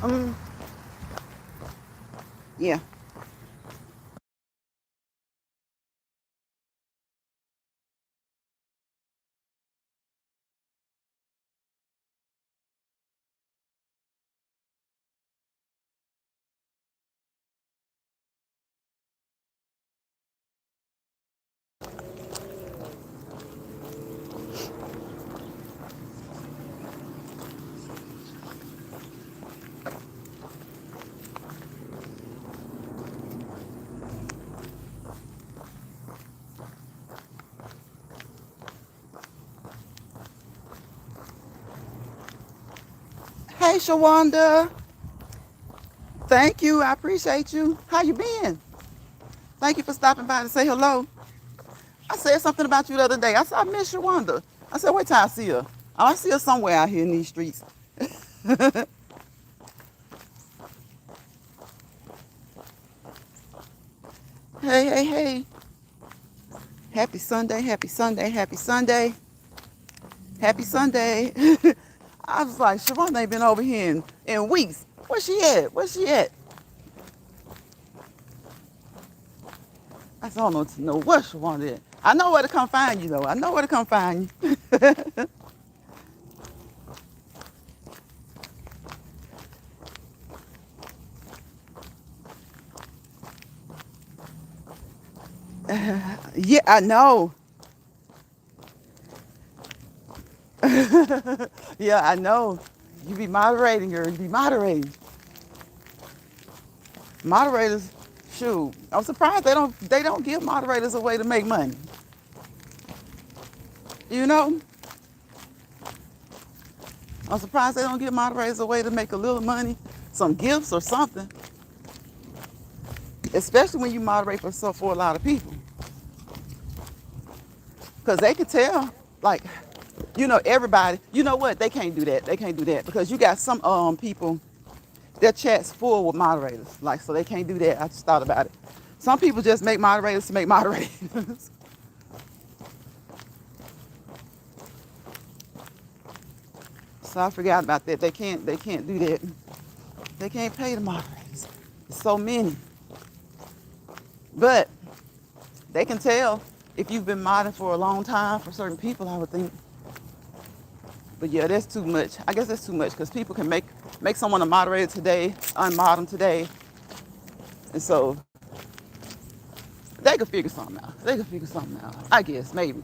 Mm, yeah. Hey, Shawanda. Thank you. I appreciate you. How you been? Thank you for stopping by to say hello. I said something about you the other day. I said, I miss Shawanda. I said, wait till I see her. Oh, I see her somewhere out here in these streets. Hey, hey, hey. Happy Sunday, happy Sunday, happy Sunday, happy Sunday. I was like, Shawanda ain't been over here in weeks. Where she at? Where she at? I said, I don't know where Shawanda at. I know where to come find you, though. I know where to come find you. Yeah, I know. Yeah, I know. You be moderating, girl. You be moderating. Moderators, shoot. I'm surprised they don't give moderators a way to make money. You know? I'm surprised they don't give moderators a way to make a little money, some gifts or something. Especially when you moderate for a lot of people. Because they can tell, like, everybody, you know what? They can't do that. They can't do that. Because you got some people, their chat's full with moderators. Like, so they can't do that. I just thought about it. Some people just make moderators to make moderators. So I forgot about that. They can't do that. They can't pay the moderators. So many. But they can tell if you've been modding for a long time for certain people, I would think. But yeah, that's too much. I guess that's too much because people can make someone a moderator today, unmod them today, and so they could figure something out. They could figure something out. I guess maybe.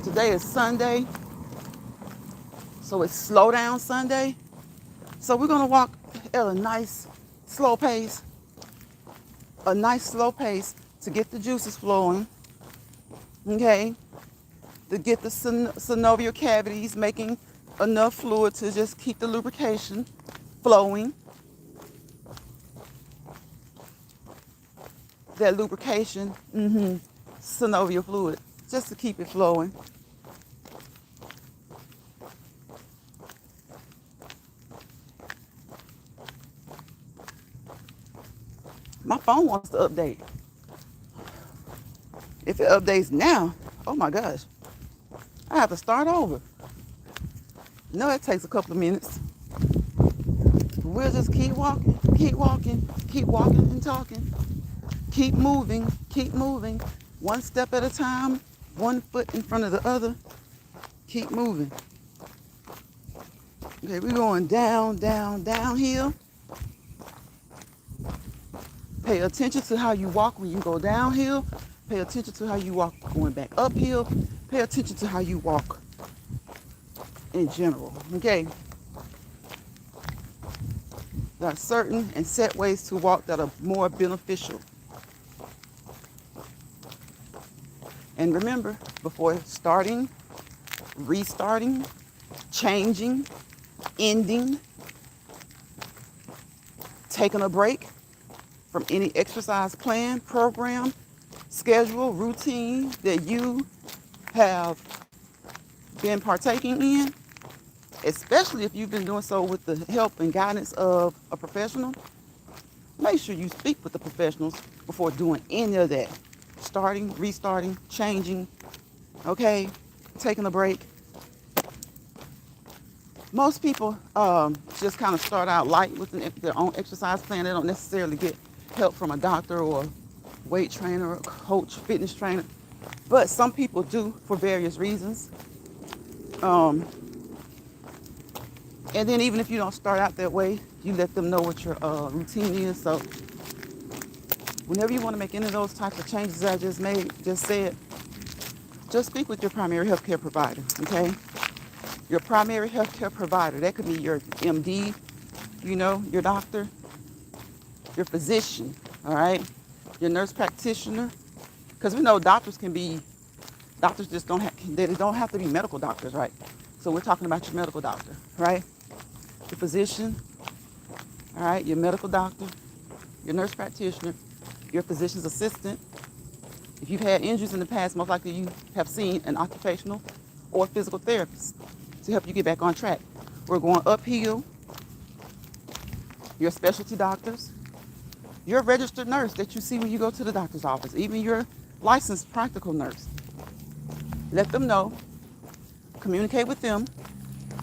Today is Sunday, so it's slow down Sunday. So we're gonna walk at a nice slow pace, to get the juices flowing. Okay, to get the synovial cavities making enough fluid to just keep the lubrication flowing. That lubrication, synovial fluid, just to keep it flowing. My phone wants to update. If it updates now, oh my gosh, I have to start over. No, it takes a couple of minutes. We'll just keep walking, keep walking and talking, keep moving, one step at a time, one foot in front of the other, keep moving. Okay, we're going down, down, downhill. Pay attention to how you walk when you go downhill. Pay attention to how you walk going back uphill. Pay attention to how you walk in general. Okay? There are certain and set ways to walk that are more beneficial. And remember, before starting, restarting, changing, ending, taking a break from any exercise plan, program, schedule, routine that you have been partaking in, especially if you've been doing so with the help and guidance of a professional, make sure you speak with the professionals before doing any of that. Starting, restarting, changing, okay, taking a break. Most people just kind of start out light with their own exercise plan. They don't necessarily get help from a doctor or weight trainer or coach, fitness trainer. But some people do for various reasons. Um, and then even if you don't start out that way, you let them know what your routine is. So whenever you want to make any of those types of changes I just said, just speak with your primary healthcare provider, okay? Your primary healthcare provider, that could be your MD, your doctor, your physician, all right? Your nurse practitioner, because we know doctors just they don't have to be medical doctors, right? So we're talking about your medical doctor, right? Your physician, all right, your medical doctor, your nurse practitioner, your physician's assistant. If you've had injuries in the past, most likely you have seen an occupational or physical therapist to help you get back on track. We're going uphill. Your specialty doctors, your registered nurse that you see when you go to the doctor's office, even your licensed practical nurse. Let them know, communicate with them,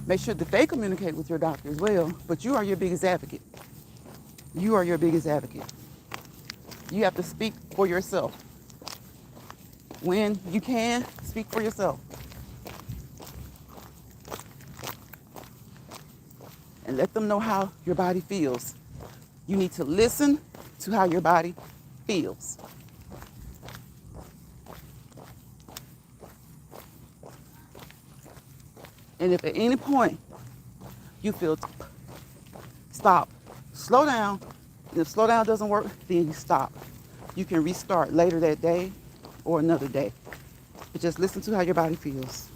make sure that they communicate with your doctor as well, but you are your biggest advocate. You are your biggest advocate. You have to speak for yourself. When you can, speak for yourself. And let them know how your body feels. You need to listen to how your body feels. And if at any point you feel stop, slow down. And if slow down doesn't work, then you stop. You can restart later that day or another day. But just listen to how your body feels.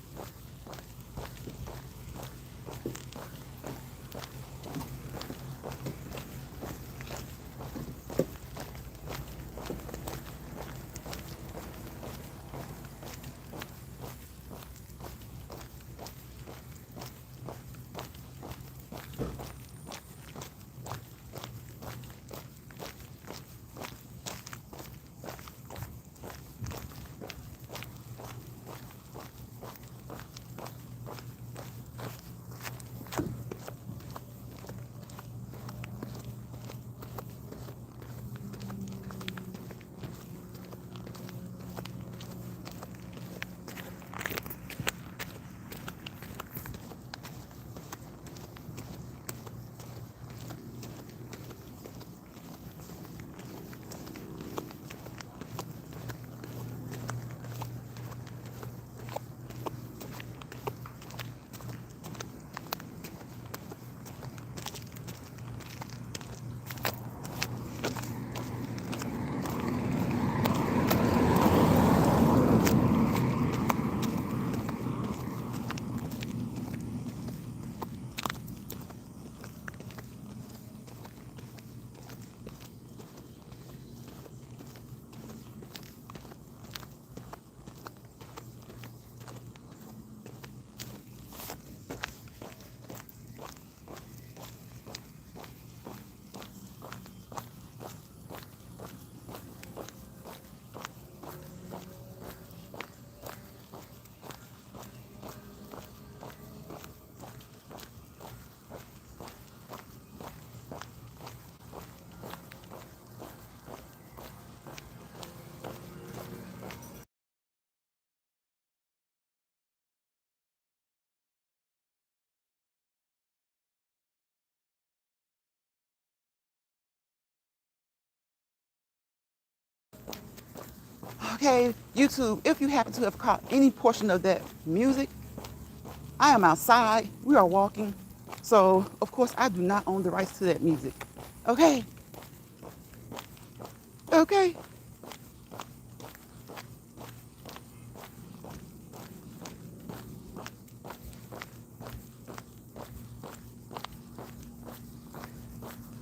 Okay, YouTube, if you happen to have caught any portion of that music, I am outside. We are walking. So, of course, I do not own the rights to that music. Okay? Okay?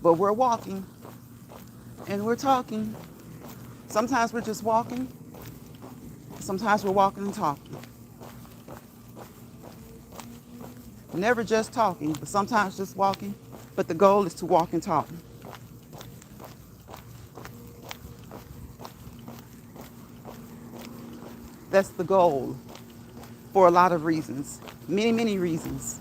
But we're walking and we're talking. Sometimes we're just walking. Sometimes we're walking and talking. Never just talking, but sometimes just walking. But the goal is to walk and talk. That's the goal for a lot of reasons. Many, many reasons.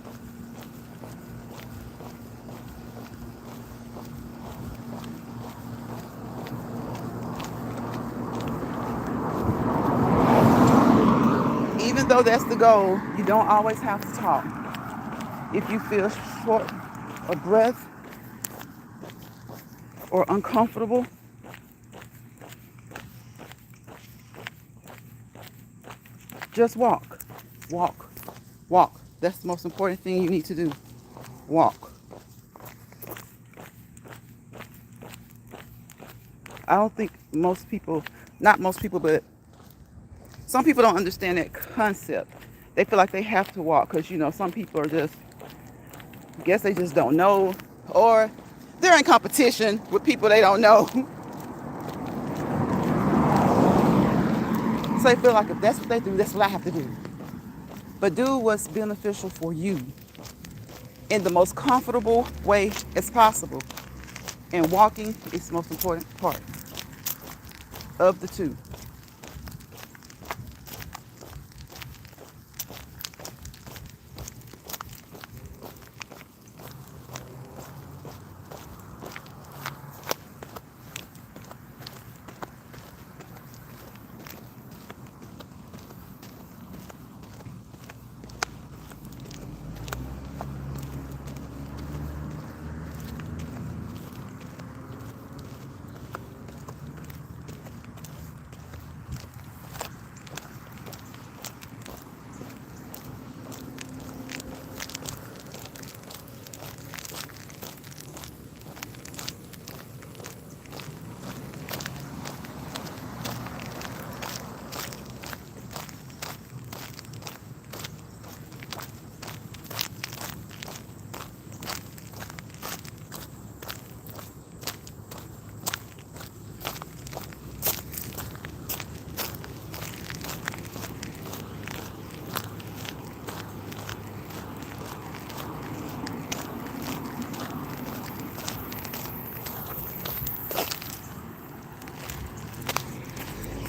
Even though that's the goal, you don't always have to talk. If you feel short of breath or uncomfortable, just walk. Walk. Walk. That's the most important thing you need to do. Walk. I don't think most people, not most people, but some people don't understand that concept. They feel like they have to walk because, some people are just, I guess they just don't know, or they're in competition with people they don't know. So they feel like if that's what they do, that's what I have to do. But do what's beneficial for you in the most comfortable way as possible. And walking is the most important part of the two.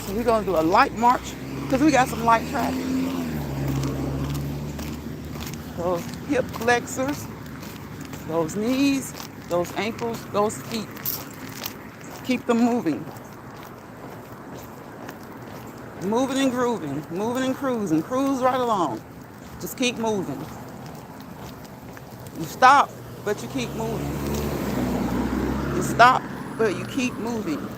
So we're going to do a light march because we got some light traffic. Those hip flexors, those knees, those ankles, those feet. Keep them moving. Moving and grooving, moving and cruising. Cruise right along. Just keep moving. You stop, but you keep moving. You stop, but you keep moving.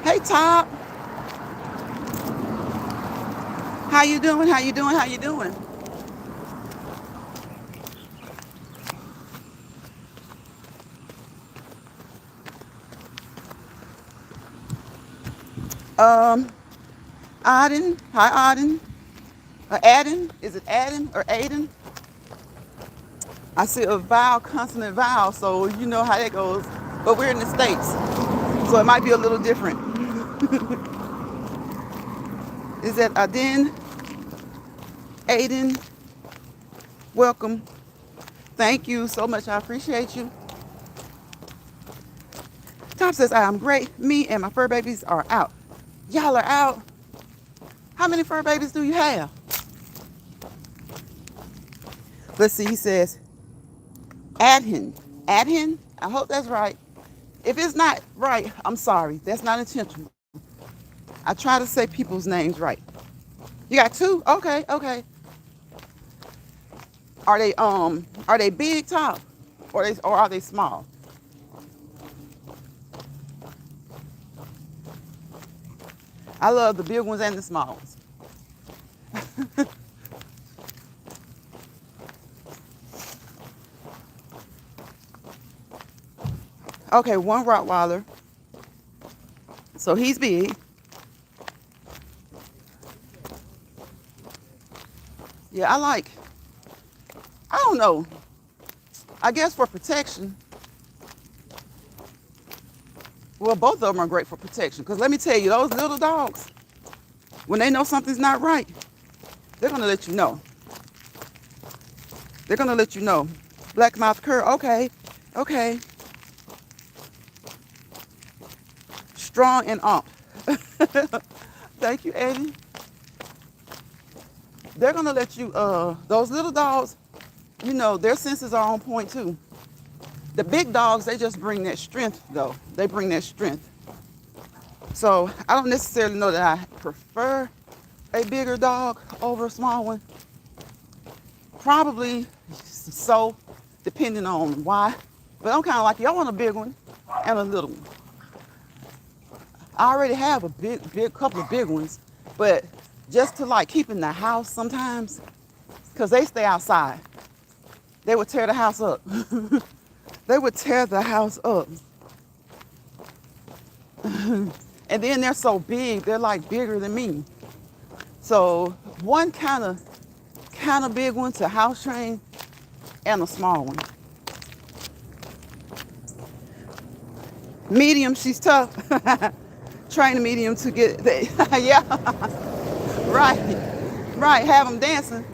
Hey, Top. How you doing? How you doing? How you doing? Um, Auden. Hi, Auden. Aden. Is it Aden or Aiden? I see a vowel, consonant, vowel, so you know how that goes. But we're in the States, so it might be a little different. Is that Aden? Aiden? Welcome. Thank you so much. I appreciate you. Top says, I'm great. Me and my fur babies are out. Y'all are out. How many fur babies do you have? Let's see, he says, Adhin. Adhin? I hope that's right. If it's not right, I'm sorry. That's not intentional. I try to say people's names right. You got two? Okay, okay. Are they big top? Or are they small? I love the big ones and the small ones. Okay, one Rottweiler. So he's big. Yeah, I don't know. I guess for protection. Well, both of them are great for protection. Because let me tell you, those little dogs, when they know something's not right, they're going to let you know. They're going to let you know. Black-mouthed cur, okay, okay. Strong and ump. Thank you, Eddie. They're going to let you, those little dogs, you know, their senses are on point too. The big dogs, they just bring that strength though. They bring that strength. So I don't necessarily know that I prefer a bigger dog over a small one. Probably so, depending on why. But I'm kind of like, y'all want a big one and a little one. I already have a big couple of big ones, but just to like keep in the house sometimes, because they stay outside. They would tear the house up. They would tear the house up. And then they're so big, they're like bigger than me. So one kind of big one to house train and a small one. Medium, she's tough. Train a medium to get, yeah, right, have them dancing.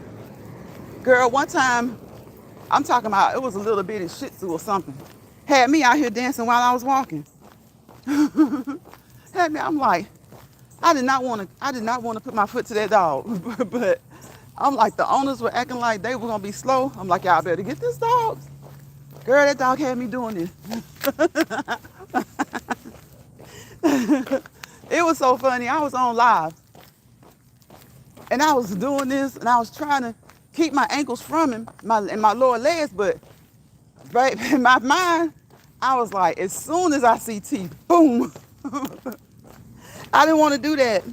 Girl, one time, I'm talking about, it was a little bitty Shih Tzu or something. Had me out here dancing while I was walking. Had me, I'm like, I did not want to put my foot to that dog. But I'm like, the owners were acting like they were going to be slow. I'm like, y'all better get this dog. Girl, that dog had me doing this. It was so funny. I was on live. And I was doing this, and I was trying to keep my ankles from him, and my lower legs, but right in my mind, I was like, as soon as I see teeth, boom. I didn't want to do that.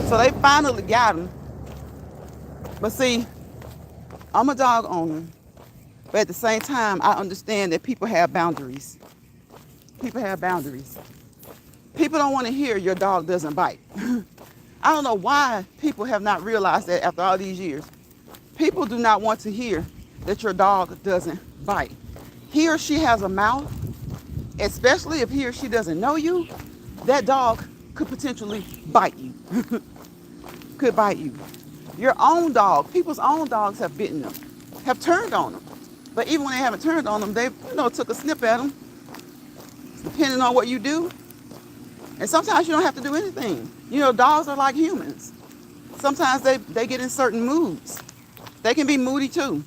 So they finally got him. But see, I'm a dog owner. But at the same time, I understand that people have boundaries. People don't want to hear your dog doesn't bite. I don't know why people have not realized that after all these years. People do not want to hear that your dog doesn't bite. He or she has a mouth, especially if he or she doesn't know you, that dog could potentially bite you. Could bite you. Your own dog, people's own dogs have bitten them, have turned on them. But even when they haven't turned on them, they took a snip at them, depending on what you do. And sometimes you don't have to do anything. Dogs are like humans. Sometimes they get in certain moods. They can be moody too.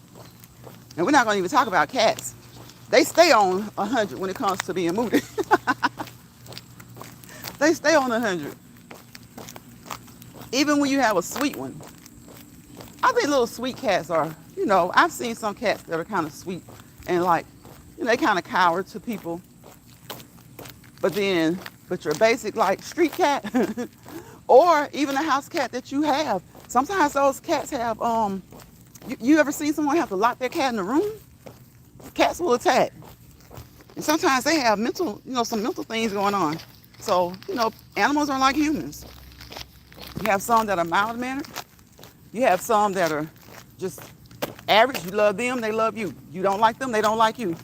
And we're not going to even talk about cats. They stay on 100 when it comes to being moody. They stay on 100. Even when you have a sweet one. I think little sweet cats are, I've seen some cats that are kind of sweet and they kind of cower to people. But your basic street cat or even a house cat that you have. Sometimes those cats have, you ever seen someone have to lock their cat in the room? Cats will attack. And sometimes they have some mental things going on. So, animals are like humans. You have some that are mild-mannered. You have some that are just average. You love them, they love you. You don't like them, they don't like you.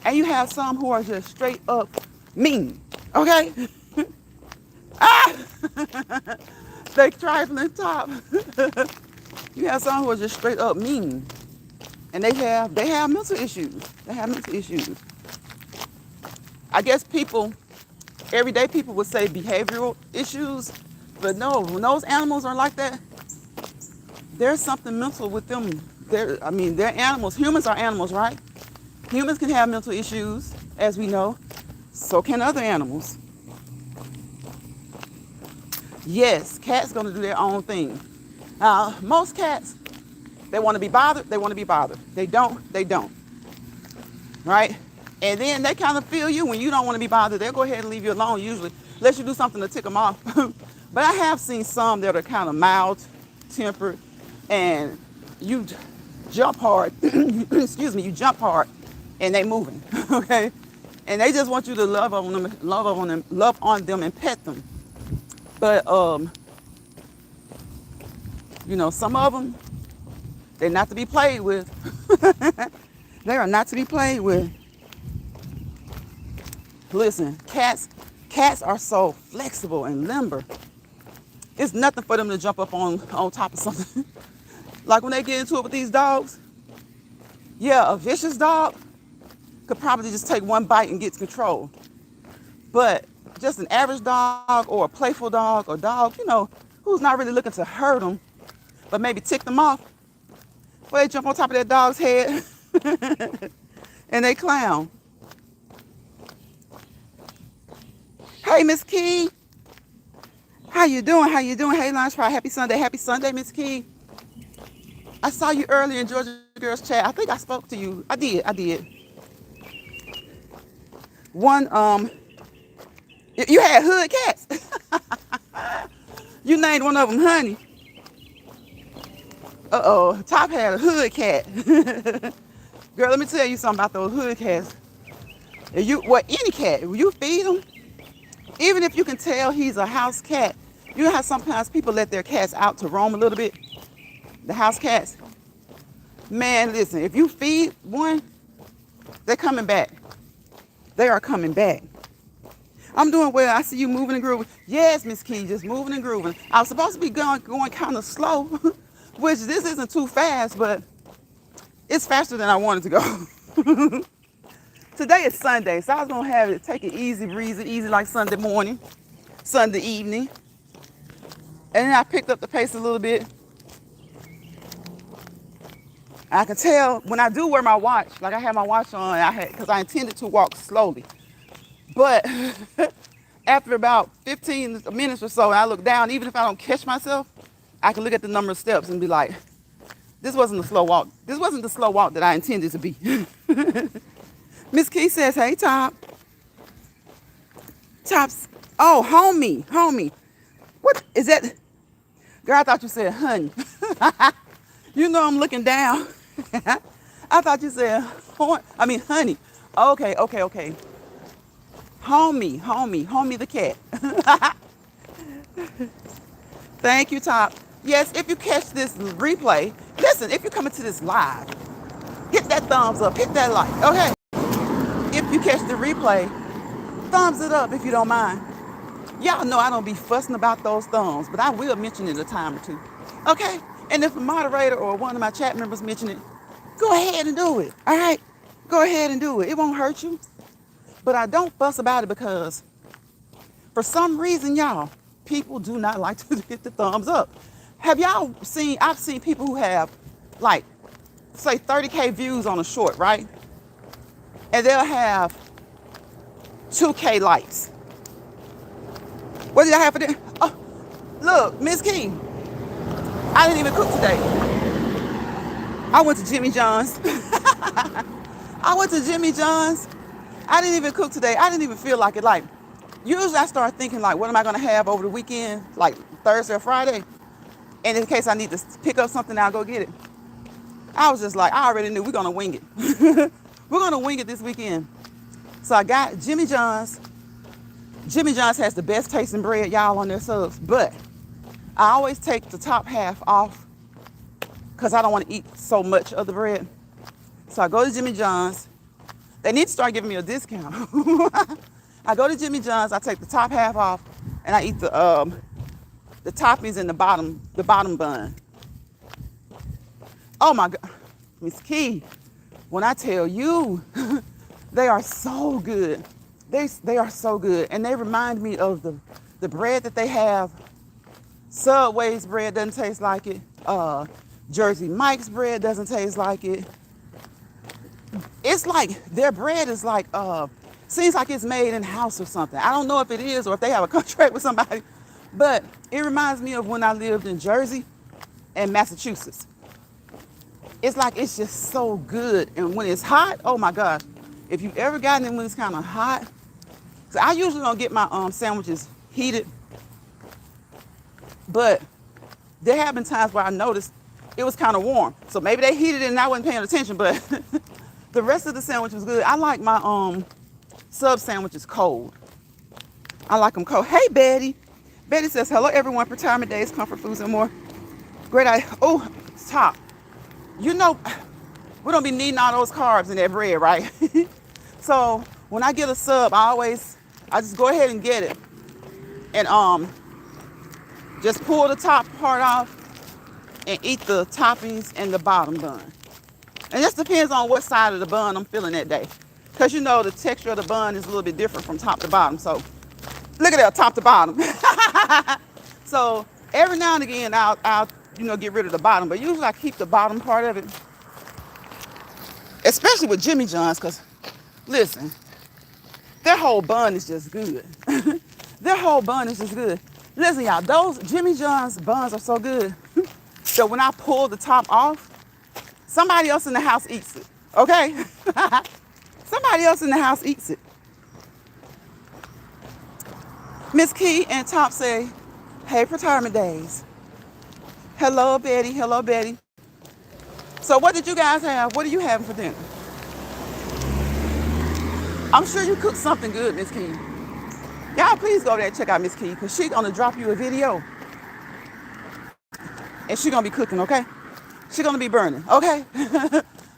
And you have some who are just straight up mean. Okay? They trifling top. You have some who are just straight up mean. And they have mental issues. I guess people, everyday people would say behavioral issues, but no, when those animals are like that, there's something mental with them. They're animals. Humans are animals, right? Humans can have mental issues, as we know. So can other animals. Yes, cats gonna do their own thing. Most cats, they want to be bothered. They want to be bothered. They don't. They don't. Right? And then they kind of feel you when you don't want to be bothered. They'll go ahead and leave you alone usually, unless you do something to tick them off. But I have seen some that are kind of mild tempered, and you jump hard. Excuse me, you jump hard, and they moving. Okay, and they just want you to love on them, and pet them. But some of them, they're not to be played with. They are not to be played with. Listen, cats are so flexible and limber. It's nothing for them to jump up on top of something. Like when they get into it with these dogs, yeah, a vicious dog could probably just take one bite and get control. But just an average dog or a playful dog or dog, who's not really looking to hurt them, but maybe tick them off, well, they jump on top of that dog's head and they clown. Hey, Miss Key. How you doing? How you doing? Hey, Lunch Fry. Happy Sunday. Happy Sunday, Miss Key. I saw you earlier in Georgia Girls Chat. I think I spoke to you. I did. One, you had hood cats. You named one of them Honey. Uh-oh, Top had a hood cat. Girl, let me tell you something about those hood cats. Any cat, you feed them, even if you can tell he's a house cat, you know how sometimes people let their cats out to roam a little bit? The house cats. Man, listen, if you feed one, they're coming back. They are coming back. I'm doing well. I see you moving and grooving. Yes, Miss Key, just moving and grooving. I was supposed to be going kind of slow, which this isn't too fast, but it's faster than I wanted to go. Today is Sunday, so I was going to take it easy, breezy, easy like Sunday morning, Sunday evening. And then I picked up the pace a little bit. I can tell when I do wear my watch, like I had my watch on, because I intended to walk slowly. But after about 15 minutes or so, and I look down, even if I don't catch myself, I can look at the number of steps and be like, this wasn't a slow walk. This wasn't the slow walk that I intended to be. Miss Key says, hey, Top. Top's, oh, homie. What is that? Girl, I thought you said honey. You know I'm looking down. I thought you said honey. Okay. Homie the cat. Thank you, Top. Yes, if you catch this replay, listen, if you come into this live, hit that thumbs up, hit that like, okay? If you catch the replay, thumbs it up if you don't mind. Y'all know I don't be fussing about those thumbs, but I will mention it a time or two, okay? And if a moderator or one of my chat members mention it, go ahead and do it, all right? Go ahead and do it. It won't hurt you. But I don't fuss about it because for some reason, y'all, people do not like to hit the thumbs up. Have y'all seen, I've seen people who have like, say 30K views on a short, right? And they'll have 2K likes. What did I have for dinner? Oh, look, Miss King, I didn't even cook today. I went to Jimmy John's. I didn't even cook today. I didn't even feel like it. Like, usually I start thinking like, what am I going to have over the weekend? Like Thursday or Friday? And in case I need to pick up something, I'll go get it. I was just like, I already knew we're going to wing it. We're going to wing it this weekend. So I got Jimmy John's. Jimmy John's has the best tasting bread, y'all, on their subs. But I always take the top half off because I don't want to eat so much of the bread. So I go to Jimmy John's. They need to start giving me a discount. I go to Jimmy John's, I take the top half off, and I eat the toppings in the bottom bun. Oh my God, Miss Key, when I tell you, they are so good. They are so good, and they remind me of the bread that they have. Subway's bread doesn't taste like it. Jersey Mike's bread doesn't taste like it. It's like their bread is like seems like it's made in house or something. I don't know if it is or if they have a contract with somebody, but it reminds me of when I lived in Jersey and Massachusetts. It's like it's just so good, and when it's hot, oh my gosh! If you've ever gotten it when it's kind of hot, so I usually don't get my sandwiches heated, but there have been times where I noticed it was kind of warm, so maybe they heated it and I wasn't paying attention, but the rest of the sandwich was good. I like my sub sandwiches cold. I like them cold. Hey, Betty. Betty says, hello, everyone. Retirement days, comfort foods, and more. Great idea. Oh, top. You know, we don't be needing all those carbs in that bread, right? So when I get a sub, I just go ahead and get it. And just pull the top part off and eat the toppings and the bottom bun. And it just depends on what side of the bun I'm feeling that day. Because you know the texture of the bun is a little bit different from top to bottom. So look at that, top to bottom. So every now and again, I'll get rid of the bottom. But usually I keep the bottom part of it. Especially with Jimmy John's, because, listen, their whole bun is just good. Their whole bun is just good. Listen, y'all, those Jimmy John's buns are so good. So when I pull the top off, somebody else in the house eats it, okay? Somebody else in the house eats it. Miss Key and Top say, hey, retirement days. Hello, Betty. Hello, Betty. So what did you guys have? What are you having for dinner? I'm sure you cooked something good, Miss Key. Y'all please go there and check out Miss Key, because she's going to drop you a video. And she's going to be cooking, okay? She's going to be burning, okay?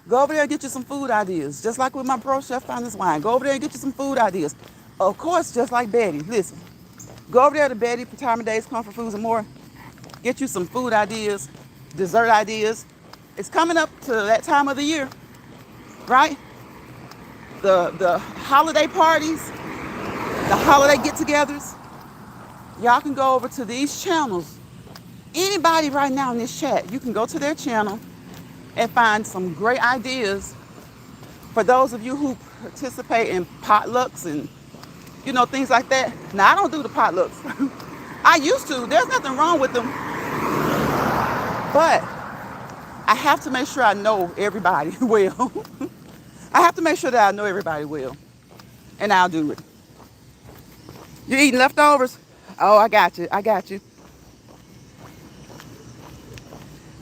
Go over there and get you some food ideas. Just like with my bro, Chef Finest Wine. Go over there and get you some food ideas. Of course, just like Betty. Listen, go over there to Betty, Retirement Days, Comfort Foods, and more. Get you some food ideas, dessert ideas. It's coming up to that time of the year, right? The holiday parties, the holiday get-togethers. Y'all can go over to these channels. Anybody right now in this chat, you can go to their channel and find some great ideas for those of you who participate in potlucks and, things like that. Now, I don't do the potlucks. I used to. There's nothing wrong with them. But I have to make sure I know everybody well. I have to make sure that I know everybody well. And I'll do it. You eating leftovers? Oh, I got you. I got you.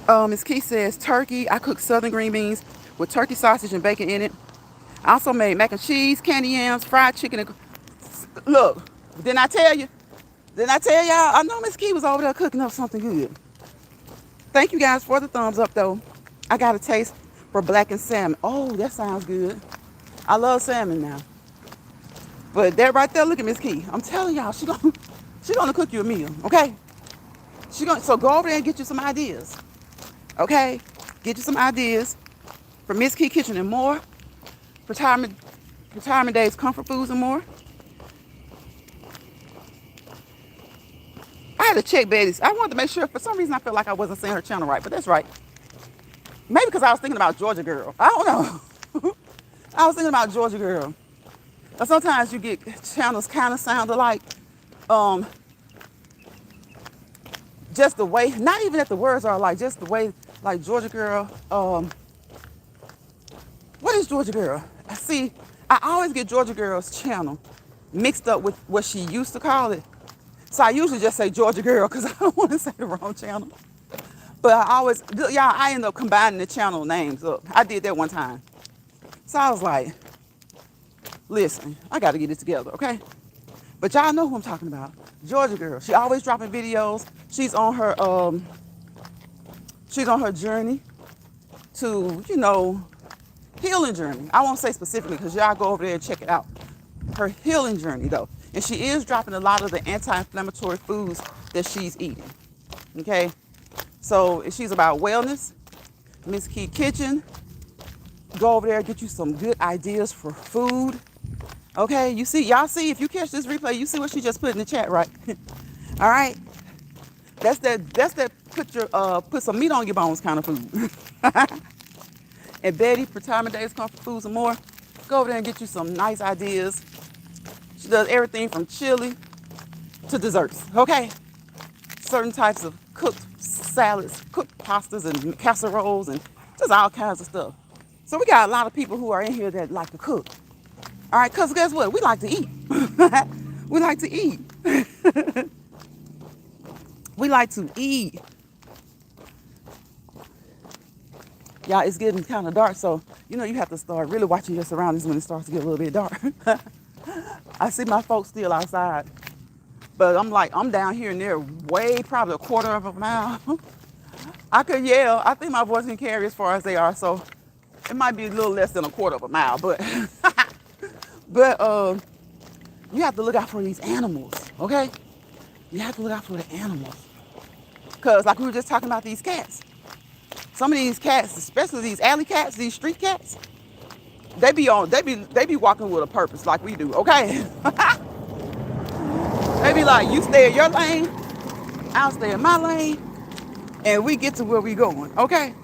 Ms. Key says, turkey. I cook southern green beans with turkey sausage and bacon in it. I also made mac and cheese, candy yams, fried chicken. And... Look, didn't I tell you? Didn't I tell y'all? I know Ms. Key was over there cooking up something good. Thank you guys for the thumbs up, though. I got a taste for blackened salmon. Oh, that sounds good. I love salmon now. But that right there, look at Ms. Key. I'm telling y'all, she gonna cook you a meal, okay? So go over there and get you some ideas. Okay? Get you some ideas for Miss Key Kitchen and more. Retirement Days, Comfort Foods, and more. I had to check Betty's. I wanted to make sure. For some reason, I felt like I wasn't saying her channel right, but that's right. Maybe because I was thinking about Georgia Girl. I don't know. I was thinking about Georgia Girl. But sometimes you get channels kind of sound alike. Just the way, not even that the words are alike, just the way, like Georgia Girl. What is Georgia Girl? See, I always get Georgia Girl's channel mixed up with what she used to call it. So I usually just say Georgia Girl because I don't want to say the wrong channel. But I end up combining the channel names up. I did that one time. So I was like, listen, I got to get it together, okay? But y'all know who I'm talking about. Georgia Girl. She always dropping videos. She's on her journey to, healing journey. I won't say specifically because y'all go over there and check it out. Her healing journey, though. And she is dropping a lot of the anti-inflammatory foods that she's eating. Okay? So she's about wellness. Miss Key Kitchen. Go over there, get you some good ideas for food. Okay, you see, y'all see, if you catch this replay, you see what she just put in the chat, right? All right. That's that put some meat on your bones kind of food. And Betty, Retirement Days Comfort Foods and more. Go over there and get you some nice ideas. She does everything from chili to desserts, okay? Certain types of cooked salads, cooked pastas and casseroles and just all kinds of stuff. So we got a lot of people who are in here that like to cook. All right, because guess what? We like to eat. We like to eat. We like to eat. Y'all, it's getting kind of dark, so you know you have to start really watching your surroundings when it starts to get a little bit dark. I see my folks still outside, but I'm down here and they're way probably a quarter of a mile. I could yell. I think my voice can carry as far as they are, so it might be a little less than a quarter of a mile, but but you have to look out for these animals, okay? You have to look out for the animals, cause like we were just talking about these cats. Some of these cats, especially these alley cats, these street cats, they be walking with a purpose like we do, okay? They be like, you stay in your lane, I'll stay in my lane, and we get to where we going, okay?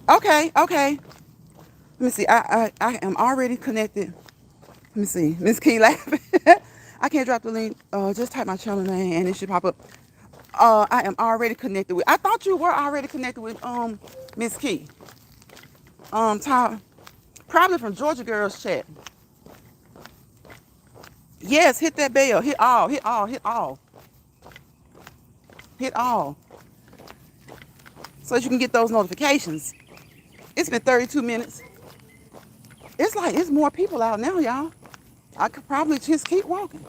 Okay. Let me see. I am already connected. Let me see. Miss Key laughing. I can't drop the link. Just type my channel name and it should pop up. I am already connected with. I thought you were already connected with Miss Key. Probably from Georgia Girls Chat. Yes, hit that bell. Hit all. So that you can get those notifications. It's been 32 minutes. It's like it's more people out now, y'all. I could probably just keep walking.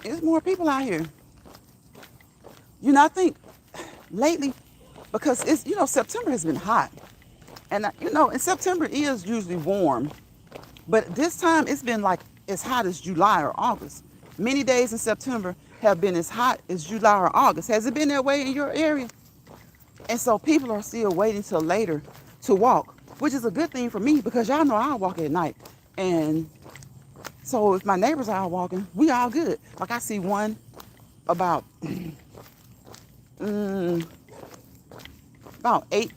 There's more people out here. You know, I think lately, because it's, September has been hot. And, and September is usually warm. But this time it's been like as hot as July or August. Many days in September have been as hot as July or August. Has it been that way in your area? And so people are still waiting till later to walk, which is a good thing for me because y'all know I walk at night. And so if my neighbors are out walking, we all good. Like I see one about about 8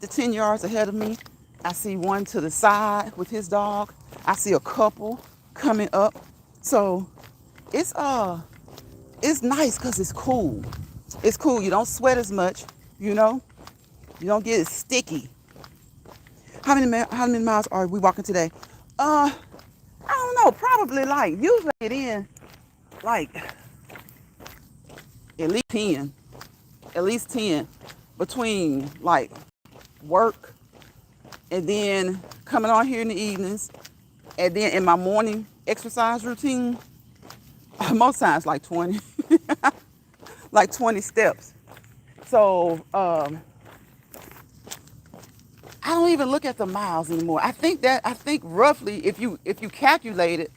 to 10 yards ahead of me. I see one to the side with his dog. I see a couple coming up. So it's nice because it's cool. It's cool. You don't sweat as much, you don't get as sticky. How many miles are we walking today? I don't know, probably usually get in like at least 10 between like work and then coming on here in the evenings and then in my morning exercise routine, most times like 20, like 20 steps. So, I don't even look at the miles anymore. I think roughly if you calculate it,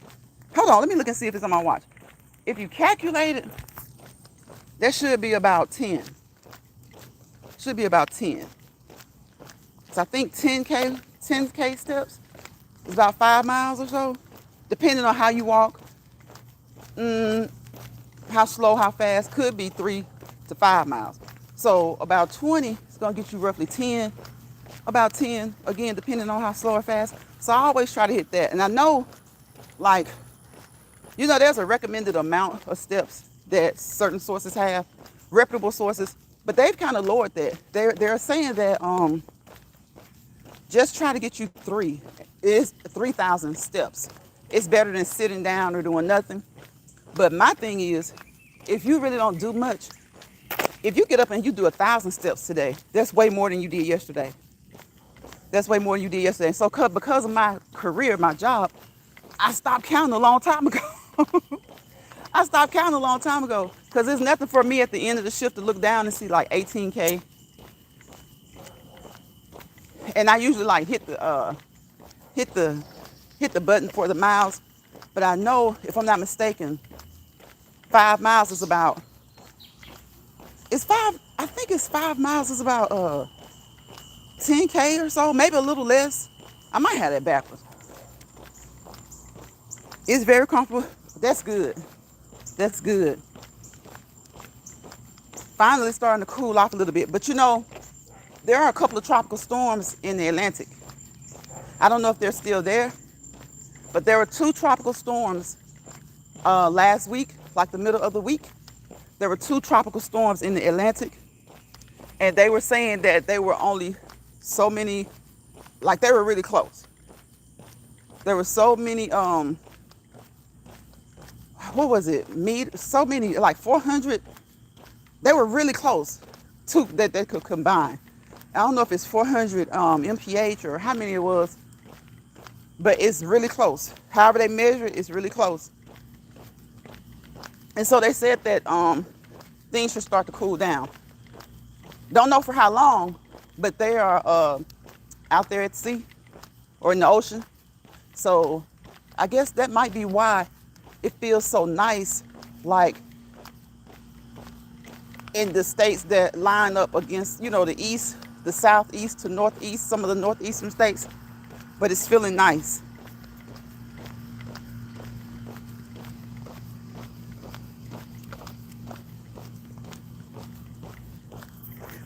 hold on, let me look and see if it's on my watch. If you calculate it, that should be about 10. Should be about 10. So I think 10K steps is about 5 miles or so, depending on how you walk. How slow, how fast, could be 3 to 5 miles. So about 20 is gonna get you roughly 10. About 10, again, depending on how slow or fast. So I always try to hit that. And I know, there's a recommended amount of steps that certain sources have, reputable sources, but they've kind of lowered that. They're saying that just try to get you 3,000 steps. It's better than sitting down or doing nothing. But my thing is, if you really don't do much, if you get up and you do 1,000 steps today, that's way more than you did yesterday. So because of my career, my job, I stopped counting a long time ago. Because there's nothing for me at the end of the shift to look down and see like 18K. And I usually hit the button for the miles. But I know, if I'm not mistaken, 5 miles is about, I think it's 5 miles is about 10K or so, maybe a little less. I might have that backwards. It's very comfortable. That's good. That's good. Finally starting to cool off a little bit. But you know, there are a couple of tropical storms in the Atlantic. I don't know if they're still there, but there were 2 tropical storms last week, like the middle of the week. There were 2 tropical storms in the Atlantic, and they were saying that they were only so many, like they were really close. There were so many, what was it? So many, like 400. They were really close to that they could combine. I don't know if it's 400 mph or how many it was, but it's really close. However they measure it, it's really close. And so they said that things should start to cool down. Don't know for how long, but they are out there at sea or in the ocean. So I guess that might be why it feels so nice, like in the states that line up against, you know, the east, the southeast to northeast, some of the northeastern states, but it's feeling nice.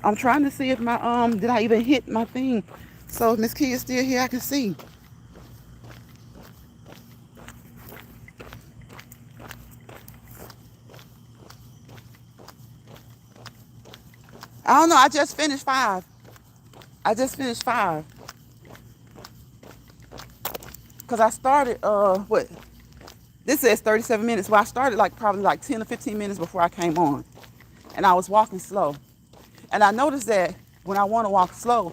I'm trying to see if my, did I even hit my thing? So if Miss Key is still here, I can see. I don't know, I just finished 5. Because I started, what? This says 37 minutes. Well, I started like probably like 10 or 15 minutes before I came on. And I was walking slow. And I noticed that when I want to walk slow,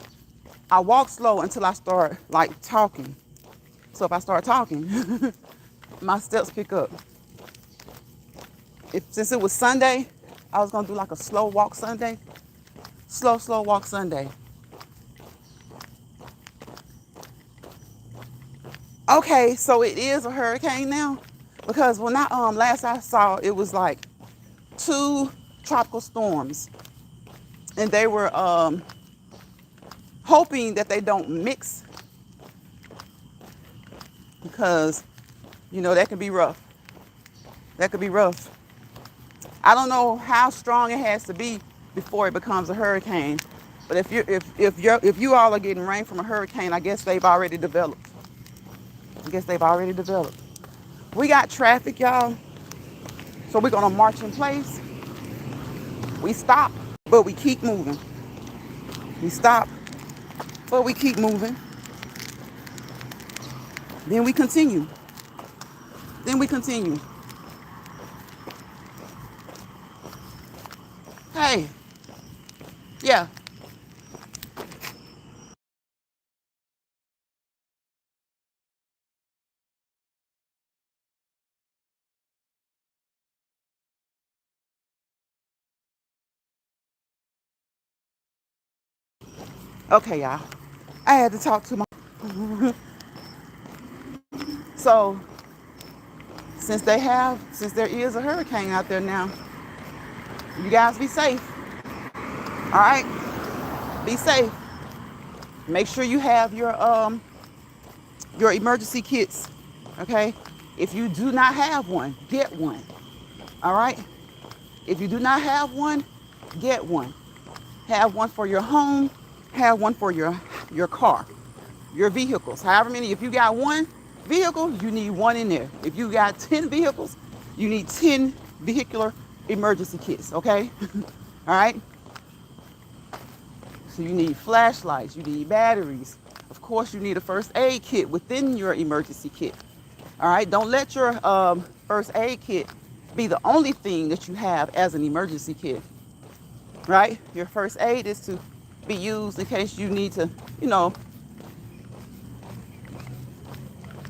I walk slow until I start like talking. So if I start talking, my steps pick up. Since it was Sunday, I was going to do like a slow walk Sunday. Slow walk Sunday. Okay, so it is a hurricane now? Because when last I saw, it was like 2 tropical storms. And they were hoping that they don't mix, because, you know, that can be rough. That could be rough. I don't know how strong it has to be before it becomes a hurricane. But if you all are getting rain from a hurricane, I guess they've already developed. We got traffic, y'all. So we're gonna march in place. We stop, but we keep moving. We stop, but we keep moving. Then we continue. Hey, yeah. Okay, y'all. I had to talk to my. So, since there is a hurricane out there now, you guys be safe. All right, be safe. Make sure you have your emergency kits. Okay, if you do not have one, get one. All right, if you do not have one, get one. Have one for your home. Have one for your car, your vehicles. However many. If you got one vehicle, you need one in there. If you got 10 vehicles, you need 10 vehicular emergency kits. Okay, all right. So you need flashlights, you need batteries. Of course, you need a first aid kit within your emergency kit. All right, don't let your first aid kit be the only thing that you have as an emergency kit. Right? Your first aid is to be used in case you need to, you know,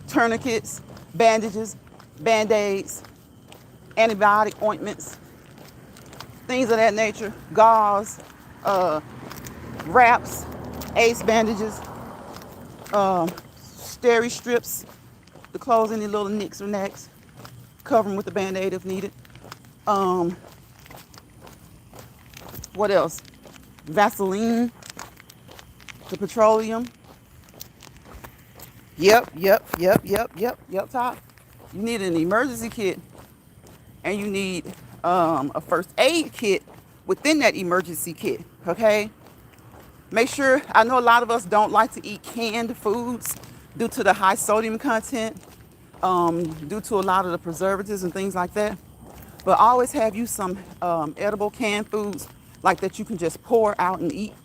tourniquets, bandages, band-aids, antibiotic ointments, things of that nature, gauze, wraps, ace bandages, steri strips to close any little nicks or knacks, cover them with a band-aid if needed. What else? Vaseline The petroleum. Yep, Top. You need an emergency kit, and you need a first aid kit within that emergency kit, okay? Make sure, I know a lot of us don't like to eat canned foods due to the high sodium content, due to a lot of the preservatives and things like that. But always have you some edible canned foods like that you can just pour out and eat.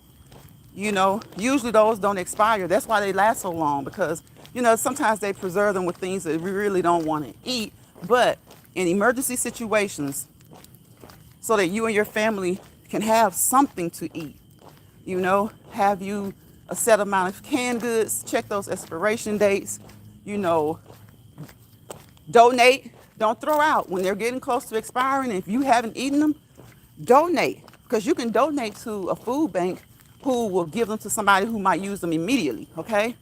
You know, usually those don't expire. That's why they last so long, because, you know, sometimes they preserve them with things that we really don't want to eat. But in emergency situations, so that you and your family can have something to eat, you know, have you a set amount of canned goods, check those expiration dates, you know, donate, don't throw out when they're getting close to expiring. If you haven't eaten them, donate, because you can donate to a food bank who will give them to somebody who might use them immediately, okay?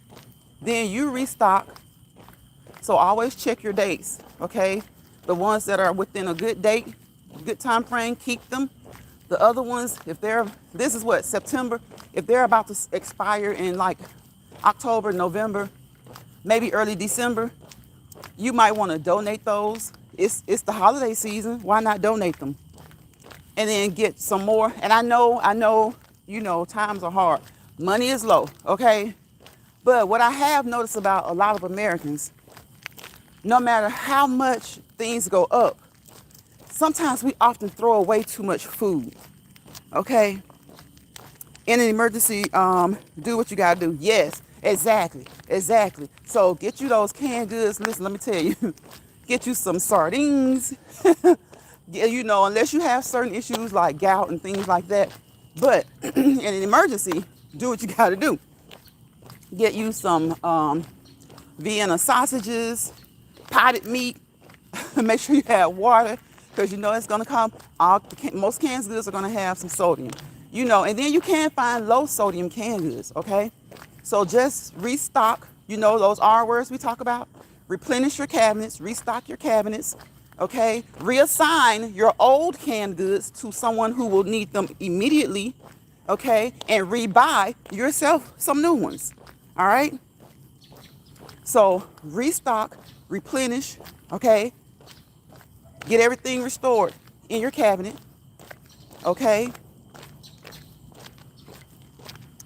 Then you restock. So always check your dates, okay? The ones that are within a good date, good time frame, keep them. The other ones, if they're, this is what, September, if they're about to expire in like October, November, maybe early December, you might want to donate those. It's the holiday season. Why not donate them? And then get some more. And I know, you know, times are hard. Money is low, okay? But what I have noticed about a lot of Americans, no matter how much things go up, sometimes we often throw away too much food, okay? In an emergency, do what you gotta do. Yes, exactly. So get you those canned goods. Listen, let me tell you, get you some sardines. You know, unless you have certain issues like gout and things like that. But in an emergency, do what you gotta do. Get you some Vienna sausages, potted meat. Make sure you have water, because you know it's gonna come. Most canned goods are gonna have some sodium. You know, and then you can find low sodium canned goods, okay? So just restock, you know, those R words we talk about. Replenish your cabinets, restock your cabinets, okay? Reassign your old canned goods to someone who will need them immediately, okay? And rebuy yourself some new ones, all right? So restock, replenish, okay? Get everything restored in your cabinet, okay?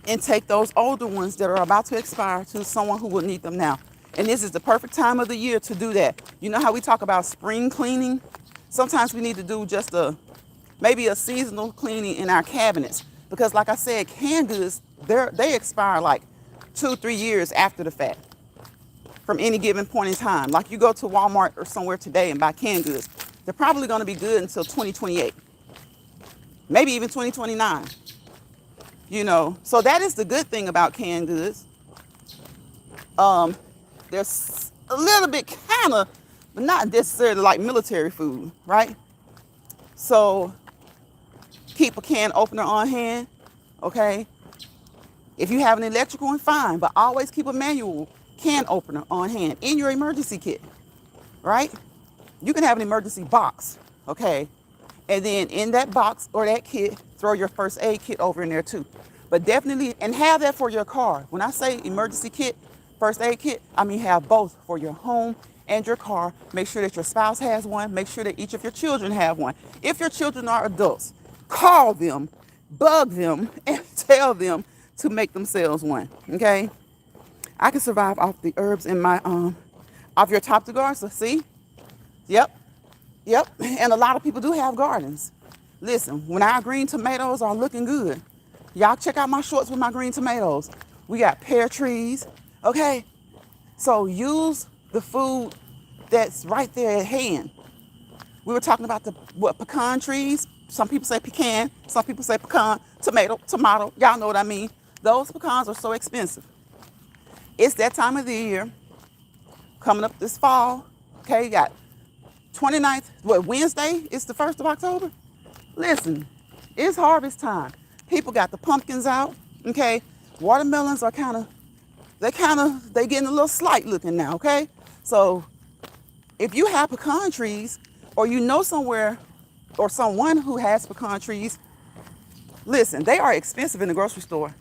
And take those older ones that are about to expire to someone who will need them now. And this is the perfect time of the year to do that. You know how we talk about spring cleaning? Sometimes we need to do just maybe a seasonal cleaning in our cabinets. Because like I said, canned goods, they expire like 2-3 years after the fact from any given point in time. Like you go to Walmart or somewhere today and buy canned goods, they're probably going to be good until 2028, maybe even 2029. You know, so that is the good thing about canned goods. There's a little bit kind of, but not necessarily like military food, right? So keep a can opener on hand, okay? If you have an electrical one, fine, but always keep a manual can opener on hand in your emergency kit, right? You can have an emergency box, okay? And then in that box or that kit, throw your first aid kit over in there too. But definitely, and have that for your car. When I say emergency kit, first aid kit, I mean have both for your home and your car. Make sure that your spouse has one. Make sure that each of your children have one. If your children are adults, call them, bug them, and tell them to make themselves one, okay? I can survive off the herbs in my, off your top to garden, so see? Yep. And a lot of people do have gardens. Listen, when our green tomatoes are looking good, y'all check out my shorts with my green tomatoes. We got pear trees, okay? So use the food that's right there at hand. We were talking about pecan trees. Some people say pecan, some people say pecan, tomato. Y'all know what I mean. Those pecans are so expensive. It's that time of the year, coming up this fall, okay? You got 29th, Wednesday? It's the 1st of October? Listen, it's harvest time. People got the pumpkins out, okay? Watermelons are they getting a little slight looking now, okay? So if you have pecan trees, or you know somewhere or someone who has pecan trees, listen, they are expensive in the grocery store.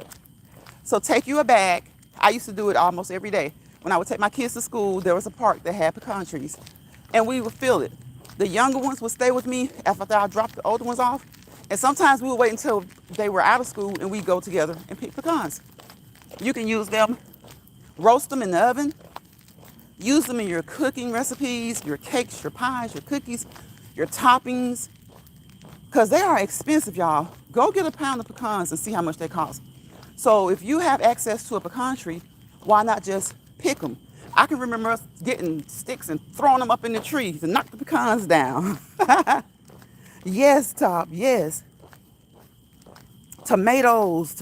So take you a bag. I used to do it almost every day. When I would take my kids to school, there was a park that had pecan trees, and we would fill it. The younger ones would stay with me after I dropped the older ones off, and sometimes we would wait until they were out of school and we'd go together and pick pecans. You can use them, roast them in the oven, use them in your cooking recipes, your cakes, your pies, your cookies, your toppings, because they are expensive, y'all. Go get a pound of pecans and see how much they cost. So if you have access to a pecan tree, why not just pick them? I can remember us getting sticks and throwing them up in the trees and knock the pecans down. Yes, Top, yes. Tomatoes,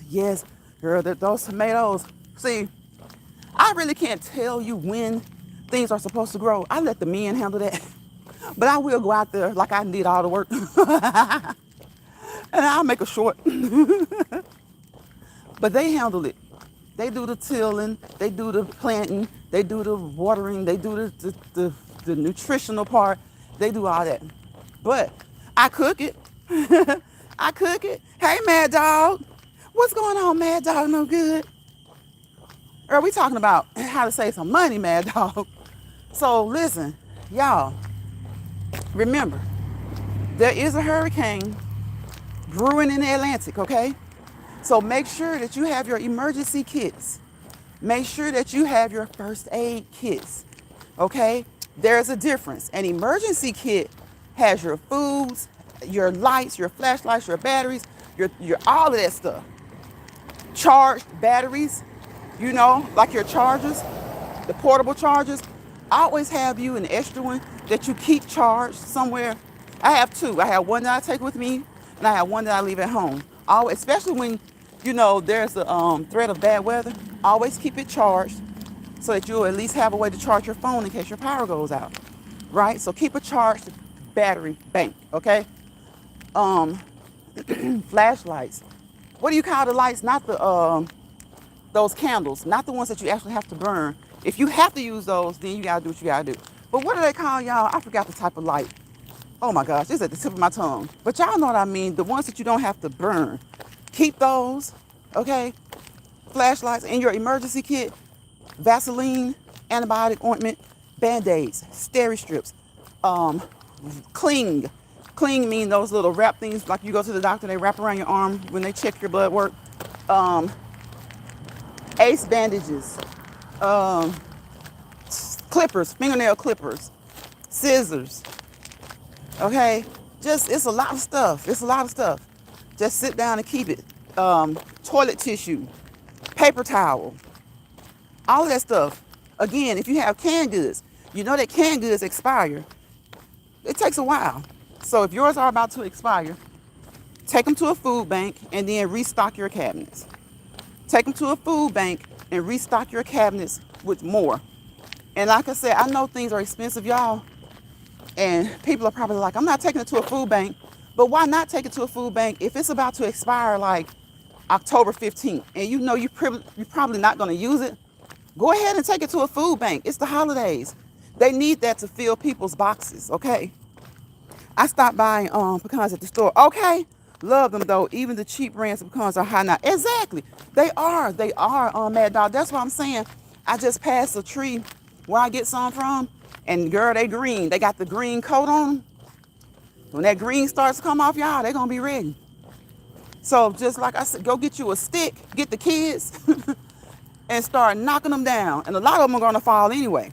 yes. Girl, those tomatoes. See, I really can't tell you when things are supposed to grow. I let the men handle that. But I will go out there like I did all the work. And I'll make a short. But they handle it. They do the tilling, they do the planting, they do the watering, they do the nutritional part. They do all that. But I cook it. I cook it. Hey, Mad Dog. What's going on, Mad Dog? No good. Or we talking about how to save some money, Mad Dog. So listen, y'all, remember, there is a hurricane brewing in the Atlantic, okay? So make sure that you have your emergency kits. Make sure that you have your first aid kits, okay? There's a difference. An emergency kit has your foods, your lights, your flashlights, your batteries, your all of that stuff. Charged batteries, you know, like your chargers, the portable chargers. I always have you an extra one that you keep charged somewhere. I have two. I have one that I take with me, and I have one that I leave at home. Always, especially when, you know, there's a threat of bad weather, always keep it charged so that you'll at least have a way to charge your phone in case your power goes out, right? So keep a charged battery bank, okay? Flashlights. What do you call the lights? Not the those candles, not the ones that you actually have to burn. If you have to use those, then you gotta do what you gotta do. But what do they call, y'all? I forgot the type of light. Oh my gosh, it's at the tip of my tongue. But y'all know what I mean, the ones that you don't have to burn. Keep those, okay? Flashlights in your emergency kit, Vaseline, antibiotic ointment, Band-Aids, steri strips, Cling. Cling mean those little wrap things, like you go to the doctor, they wrap around your arm when they check your blood work. Ace bandages, clippers, fingernail clippers, scissors, okay? Just, it's a lot of stuff. It's a lot of stuff. Just sit down and keep it. Toilet tissue, paper towel, all of that stuff. Again, if you have canned goods, you know that canned goods expire. It takes a while. So if yours are about to expire, take them to a food bank and then restock your cabinets. Take them to a food bank and restock your cabinets with more. And like I said, I know things are expensive, y'all. And people are probably like, I'm not taking it to a food bank. But why not take it to a food bank if it's about to expire like October 15th and you know you're probably not going to use it? Go ahead and take it to a food bank. It's the holidays. They need that to fill people's boxes, okay? I stopped buying pecans at the store. Okay, love them though. Even the cheap brands of pecans are high now. Exactly. They are, Mad Dog. That's what I'm saying. I just passed a tree where I get some from, and girl, they green. They got the green coat on them. When that green starts to come off, y'all, they're going to be ready. So just like I said, go get you a stick, get the kids, and start knocking them down. And a lot of them are going to fall anyway.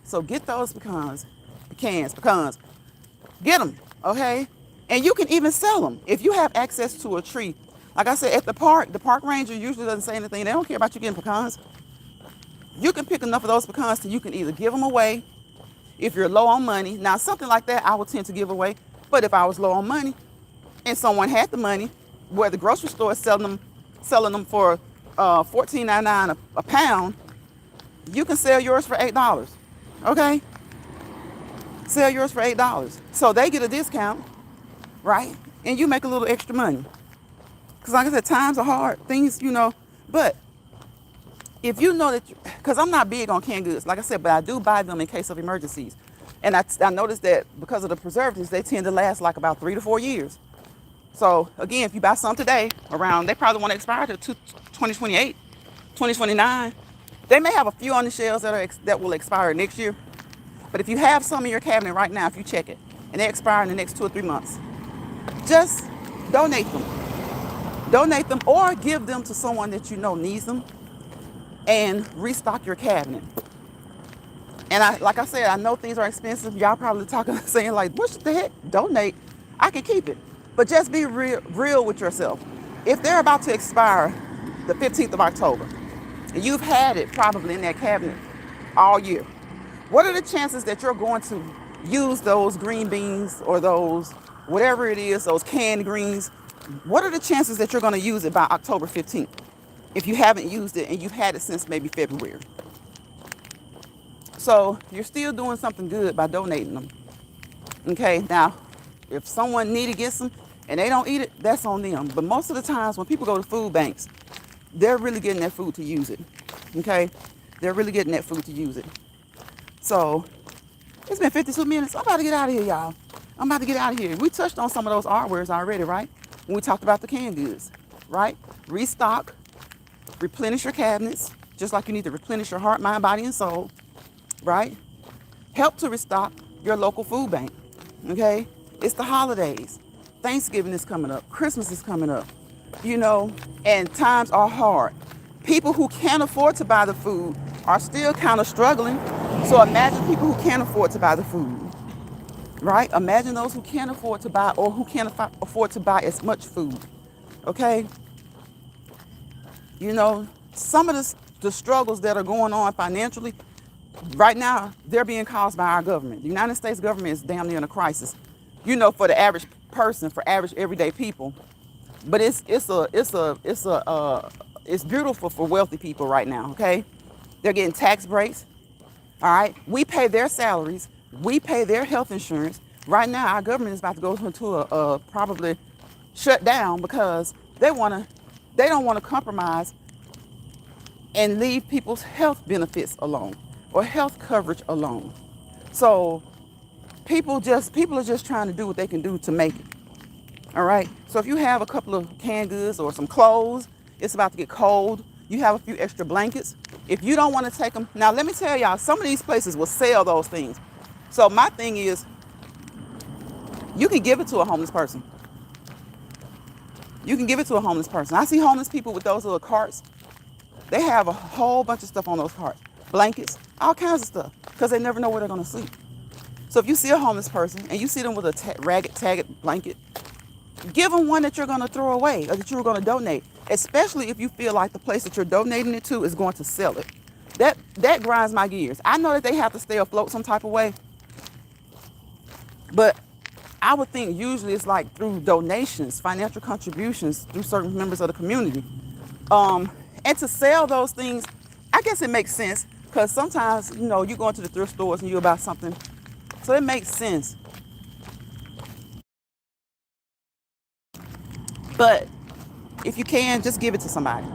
So get those pecans. Get them, okay? And you can even sell them. If you have access to a tree, like I said, at the park ranger usually doesn't say anything. They don't care about you getting pecans. You can pick enough of those pecans so you can either give them away if you're low on money. Now, something like that I would tend to give away. But if I was low on money and someone had the money, where the grocery store is selling them for $14.99 a pound, you can sell yours for $8, okay? Sell yours for $8. So they get a discount, right? And you make a little extra money. Because like I said, times are hard, things, you know. But if you know that, because I'm not big on canned goods, like I said, but I do buy them in case of emergencies. And I noticed that because of the preservatives, they tend to last like about 3 to 4 years. So again, if you buy some today around, they probably want to expire to 2028, 2029. They may have a few on the shelves that will expire next year. But if you have some in your cabinet right now, if you check it, and they expire in the next 2 or 3 months, just donate them. Donate them or give them to someone that you know needs them and restock your cabinet. And like I said, I know things are expensive. Y'all probably talking, saying like, what the heck? Donate. I can keep it. But just be real with yourself. If they're about to expire the 15th of October, and you've had it probably in that cabinet all year, what are the chances that you're going to use those green beans or those, whatever it is, those canned greens? What are the chances that you're going to use it by October 15th if you haven't used it and you've had it since maybe February? So you're still doing something good by donating them. Okay, now, if someone need to get some and they don't eat it, that's on them. But most of the times when people go to food banks, they're really getting that food to use it. Okay, they're really getting that food to use it. So it's been 52 minutes. I'm about to get out of here, y'all. I'm about to get out of here. We touched on some of those R words already, right? When we talked about the canned goods, right? Restock, replenish your cabinets, just like you need to replenish your heart, mind, body, and soul, right? Help to restock your local food bank, okay? It's the holidays. Thanksgiving is coming up. Christmas is coming up, you know, and times are hard. People who can't afford to buy the food are still kind of struggling. So imagine people who can't afford to buy the food, right? Imagine those who can't afford to buy or who can't afford to buy as much food, okay? You know, some of the struggles that are going on financially, right now, they're being caused by our government. The United States government is damn near in a crisis, you know, for the average person, for average everyday people. But it's beautiful for wealthy people right now, okay? They're getting tax breaks. All right, we pay their salaries, we pay their health insurance. Right now, our government is about to go into a probably shut down because they don't want to compromise and leave people's health benefits alone or health coverage alone. So people are just trying to do what they can do to make it. All right. So if you have a couple of canned goods or some clothes, it's about to get cold. You have a few extra blankets. If you don't want to take them, now let me tell y'all, some of these places will sell those things. So my thing is, you can give it to a homeless person. You can give it to a homeless person. I see homeless people with those little carts. They have a whole bunch of stuff on those carts. Blankets, all kinds of stuff, because they never know where they're going to sleep. So if you see a homeless person and you see them with a ragged, tagged blanket, give them one that you're going to throw away or that you're going to donate, especially if you feel like the place that you're donating it to is going to sell it. That grinds my gears. I know that they have to stay afloat some type of way, but I would think usually it's like through donations, financial contributions through certain members of the community. And to sell those things, I guess it makes sense because sometimes, you know, you go into the thrift stores and you buy something. So it makes sense. But if you can, just give it to somebody.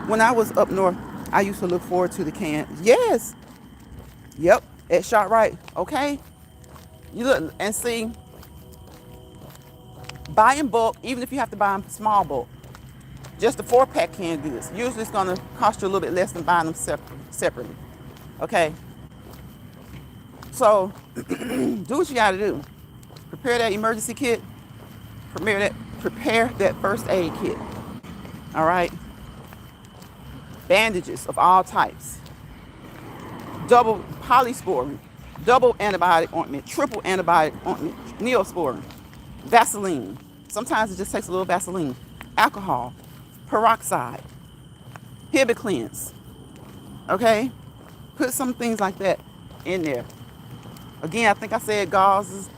When I was up north, I used to look forward to the can. Yes. Yep. At ShopRite. Okay. You look and see. Buy in bulk, even if you have to buy in small bulk. Just the 4-pack canned goods. Usually it's going to cost you a little bit less than buying them separately. Okay. So do what you got to do. Prepare that emergency kit. Prepare that first aid kit. All right. Bandages of all types. Double polysporin. Double antibiotic ointment. Triple antibiotic ointment. Neosporin. Vaseline. Sometimes it just takes a little Vaseline. Alcohol. Peroxide. Hibiclens. Okay. Put some things like that in there. Again, I think I said gauzes,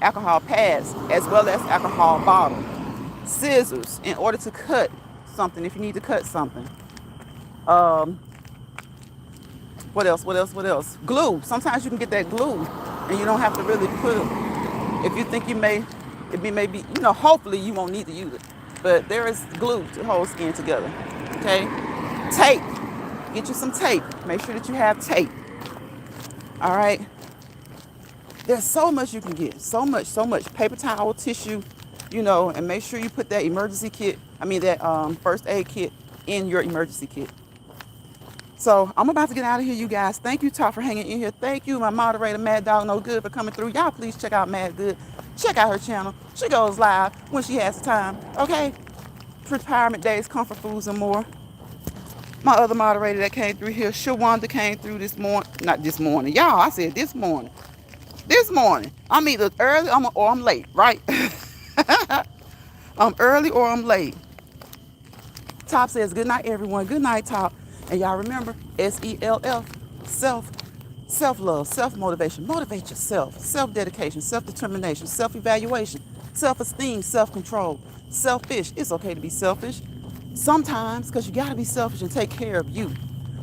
alcohol pads, as well as alcohol bottle. Scissors in order to cut something if you need to cut something. What else? Glue. Sometimes you can get that glue and you don't have to really put it. If you think it may be, you know, hopefully you won't need to use it. But there is glue to hold skin together. Okay? Tape. Get you some tape. Make sure that you have tape. All right? There's so much you can get. So much. Paper towel, tissue, and make sure you put that emergency kit, that first aid kit in your emergency kit. So I'm about to get out of here, you guys. Thank you, Top, for hanging in here. Thank you, my moderator, Mad Dog No Good, for coming through. Y'all please check out Mad Good. Check out her channel. She goes live when she has time. Okay? Retirement days, comfort foods, and more. My other moderator that came through here, Shawanda, came through this morning. Not this morning. Y'all, I said this morning. This morning. I'm either early or I'm late, right? I'm early or I'm late. Top says, good night, everyone. Good night, Top. And y'all remember, SELF, self-love, self-motivation. Motivate yourself. Self-dedication, self-determination, self-evaluation, self-esteem, self-control. Selfish. It's okay to be selfish sometimes, because you got to be selfish and take care of you.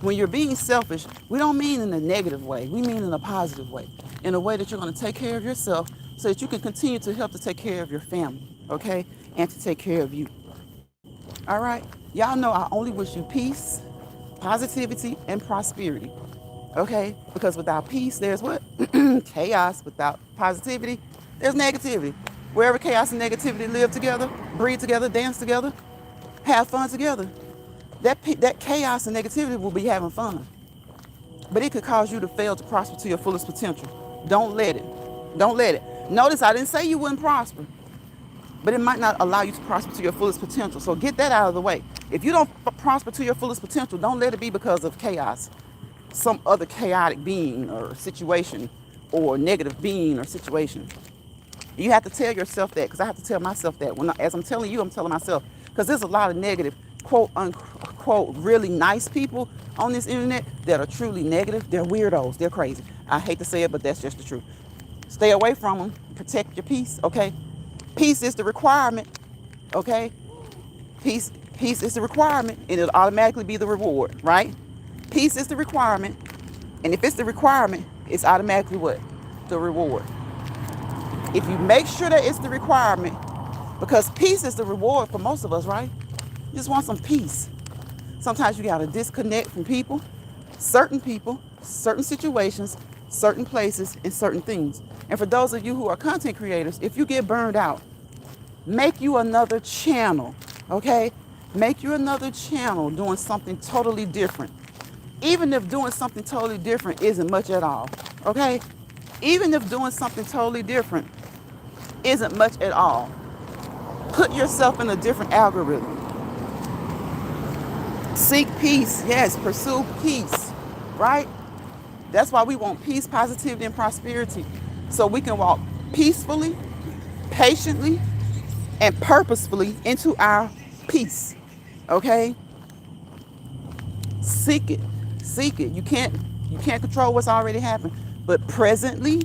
When you're being selfish, we don't mean in a negative way. We mean in a positive way. In a way that you're going to take care of yourself so that you can continue to help to take care of your family, okay? And to take care of you. All right? Y'all know I only wish you peace, positivity, and prosperity, okay? Because without peace, there's what? Chaos. Without positivity, there's negativity. Wherever chaos and negativity live together, breathe together, dance together, have fun together, that chaos and negativity will be having fun. But it could cause you to fail to prosper to your fullest potential. Don't let it. Don't let it. Notice I didn't say you wouldn't prosper, but it might not allow you to prosper to your fullest potential. So get that out of the way. If you don't prosper to your fullest potential, don't let it be because of chaos, some other chaotic being or situation, or negative being or situation. You have to tell yourself that, because I have to tell myself that. As I'm telling you, I'm telling myself, because there's a lot of negative, quote unquote, really nice people on this internet that are truly negative. They're weirdos. They're crazy. I hate to say it, but that's just the truth. Stay away from them. Protect your peace, okay? Peace is the requirement, okay? Peace is the requirement, and it'll automatically be the reward, right? Peace is the requirement, and if it's the requirement, it's automatically what? The reward. If you make sure that it's the requirement, because peace is the reward for most of us, right? You just want some peace. Sometimes you got to disconnect from people, certain situations, certain places, and certain things. And for those of you who are content creators, if you get burned out, make you another channel, okay? Make you another channel doing something totally different. Even if doing something totally different isn't much at all, okay? Even if doing something totally different isn't much at all, put yourself in a different algorithm. Seek peace. Yes, pursue peace, right? That's why we want peace, positivity, and prosperity. So we can walk peacefully, patiently, and purposefully into our peace, okay? Seek it. Seek it. You can't control what's already happened. But presently,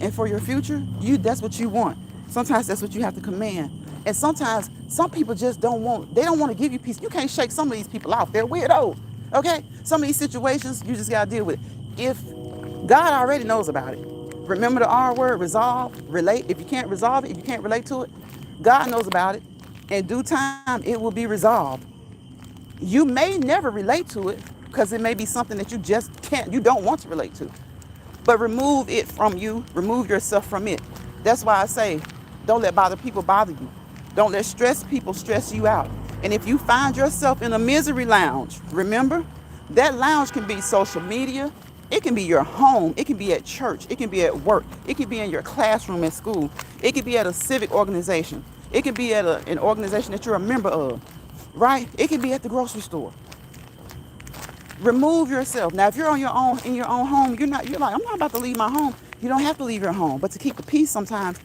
and for your future, that's what you want. Sometimes that's what you have to command. And sometimes some people just don't want to give you peace. You can't shake some of these people off. They're weirdos. Okay? Some of these situations, you just gotta deal with it. If God already knows about it. Remember the R word, resolve, relate. If you can't resolve it, if you can't relate to it, God knows about it. In due time, it will be resolved. You may never relate to it because it may be something that you don't want to relate to. But remove it from you. Remove yourself from it. That's why I say, don't let people bother you. Don't let stressed people stress you out. And if you find yourself in a misery lounge, remember, that lounge can be social media. It can be your home. It can be at church. It can be at work. It can be in your classroom at school. It can be at a civic organization. It can be at an organization that you're a member of, right? It can be at the grocery store. Remove yourself. Now, if you're on your own, in your own home, you're like, I'm not about to leave my home. You don't have to leave your home. But to keep the peace sometimes,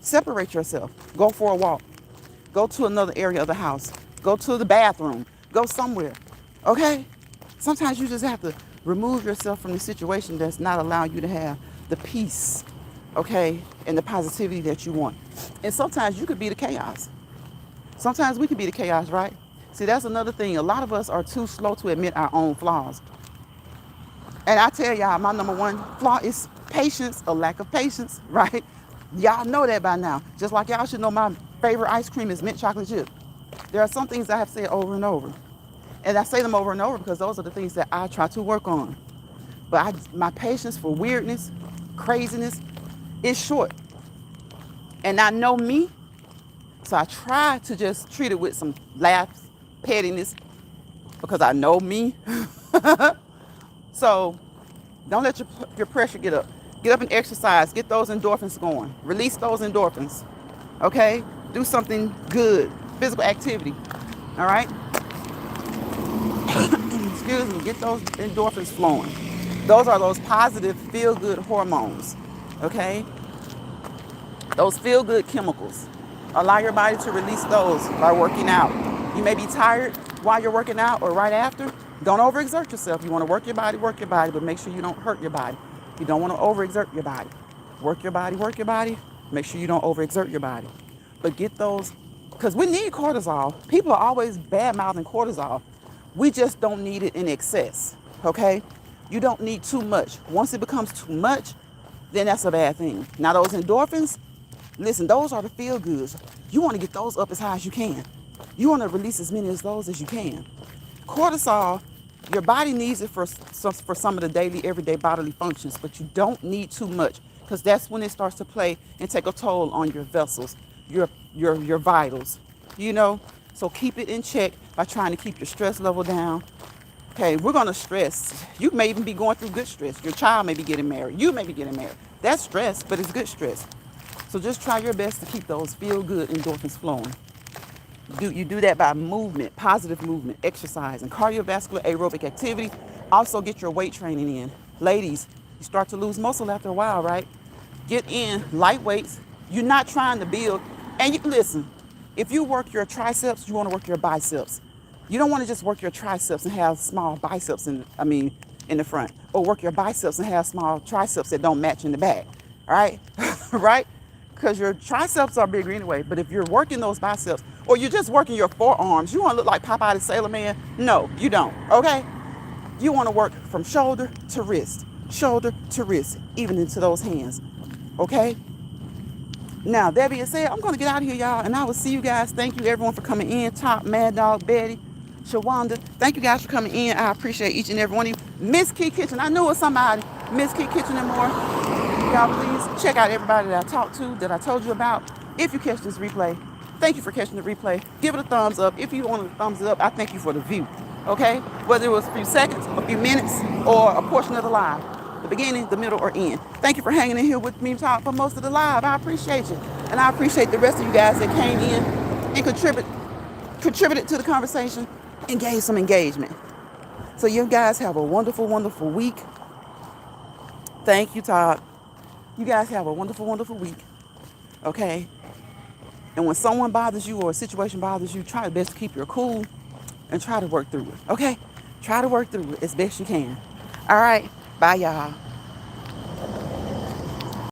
separate yourself. Go for a walk. Go to another area of the house. Go to the bathroom. Go somewhere. Okay? Sometimes you just have to remove yourself from the situation that's not allowing you to have the peace, okay, and the positivity that you want. And sometimes you could be the chaos. Sometimes we could be the chaos, right? See, that's another thing. A lot of us are too slow to admit our own flaws. And I tell y'all, my number one flaw is patience, a lack of patience, right? Y'all know that by now. Just like y'all should know my favorite ice cream is mint chocolate chip. There are some things I have said over and over. And I say them over and over because those are the things that I try to work on. But my patience for weirdness craziness is short. And I know me, so I try to just treat it with some laughs, pettiness, because I know me. So don't let your pressure get up. Get up and exercise. Get those endorphins going. Release those endorphins. Okay? Do something good. Physical activity. All right? Excuse me. Get those endorphins flowing. Those are those positive feel-good hormones. Okay? Those feel-good chemicals. Allow your body to release those by working out. You may be tired while you're working out or right after. Don't overexert yourself. You want to work your body, but make sure you don't hurt your body. You don't want to overexert your body. Work your body. Make sure you don't overexert your body. But get those, because we need cortisol. People are always bad-mouthing cortisol. We just don't need it in excess, okay? You don't need too much. Once it becomes too much, then that's a bad thing. Now those endorphins, listen, those are the feel-goods. You want to get those up as high as you can. You want to release as many of those as you can. Cortisol, your body needs it for some of the daily, everyday bodily functions, but you don't need too much, because that's when it starts to play and take a toll on your vessels, your vitals, you know? So keep it in check by trying to keep your stress level down. Okay, we're going to stress. You may even be going through good stress. Your child may be getting married. You may be getting married. That's stress, but it's good stress. So just try your best to keep those feel-good endorphins flowing. You do that by movement, positive movement, exercise, and cardiovascular aerobic activity. Also get your weight training in. Ladies, you start to lose muscle after a while, right? Get in light weights. You're not trying to build. And listen, if you work your triceps, you want to work your biceps. You don't want to just work your triceps and have small biceps in the front, or work your biceps and have small triceps that don't match in the back. All right? Right? Because your triceps are bigger anyway. But if you're working those biceps, or you're just working your forearms, you want to look like Popeye the Sailor Man? No, you don't, okay? You want to work from shoulder to wrist, even into those hands, okay? Now, that being said, I'm going to get out of here, y'all, and I will see you guys. Thank you, everyone, for coming in. Top, Mad Dog, Betty, Shawanda. Thank you guys for coming in. I appreciate each and every one of you. Miss Key Kitchen. I knew it was somebody. Miss Key Kitchen and more. Y'all, please check out everybody that I talked to, that I told you about. If you catch this replay, thank you for catching the replay. Give it a thumbs up. If you want to thumbs it up, I thank you for the view. Okay? Whether it was a few seconds, a few minutes, or a portion of the live. The beginning, the middle, or end. Thank you for hanging in here with me talk for most of the live. I appreciate you. And I appreciate the rest of you guys that came in and contributed to the conversation and gave some engagement. So you guys have a wonderful, wonderful week. Thank you, Todd. You guys have a wonderful, wonderful week. Okay? And when someone bothers you or a situation bothers you, try your best to keep your cool and try to work through it. Okay? Try to work through it as best you can. All right? Bye, y'all.